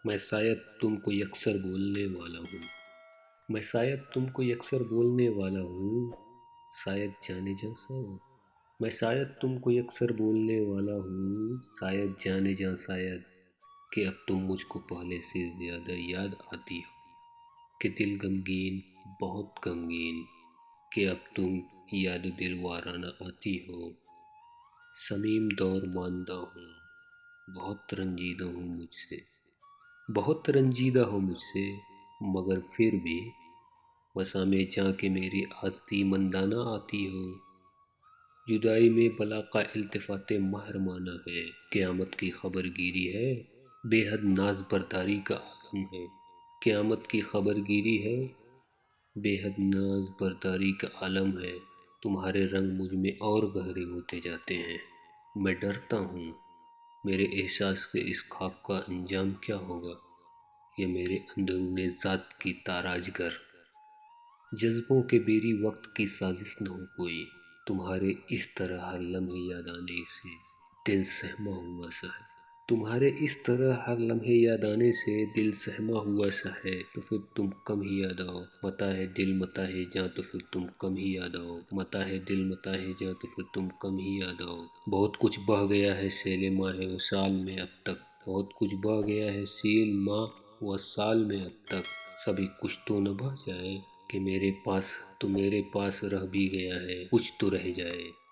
میں شاید تم کو یکسر بولنے والا ہوں، میں شاید تم کو یکسر بولنے والا ہوں، شاید جانے جا شاید، میں شاید تم کو یکسر بولنے والا ہوں، شاید جانے جا شاید، کہ اب تم مجھ کو پہلے سے زیادہ یاد آتی ہو، کہ دل غمگین بہت غمگین، کہ اب تم یاد دل وارانہ آتی ہو، صمیم دور ماندہ ہوں، بہت رنجیدہ ہوں مجھ سے، بہت رنجیدہ ہو مجھ سے، مگر پھر بھی مسامے جاں کہ میری آستی مندانہ آتی ہو، جدائی میں بلا کا التفات محرمانہ ہے، قیامت کی خبر گیری ہے، بے حد ناز برداری کا عالم ہے، قیامت کی خبر گیری ہے، بے حد ناز برداری کا عالم ہے، تمہارے رنگ مجھ میں اور گہرے ہوتے جاتے ہیں، میں ڈرتا ہوں میرے احساس کے اس خواب کا انجام کیا ہوگا، یہ میرے اندرون ذات کی تاراج گر، جذبوں کے بیری وقت کی سازش نہ ہو کوئی، تمہارے اس طرح ہر لمحے یاد آنے سے دل سہما ہوا سا ہے، تمہارے اس طرح ہر لمحے یاد آنے سے دل سہما ہوا سا ہے، تو پھر تم کم ہی یاد آؤ، متا ہے دل متا ہے جاں تو پھر تم کم ہی یاد آؤ، متا ہے دل متا ہے جاں تو پھر تم کم ہی یاد آؤ، بہت کچھ بہہ گیا ہے سیل ماہ و سال میں اب تک، بہت کچھ بہہ گیا ہے سیل ماہ و سال میں اب تک، سبھی کچھ تو نہ بہہ جائے کہ میرے پاس رہ بھی گیا ہے، کچھ تو رہ جائے۔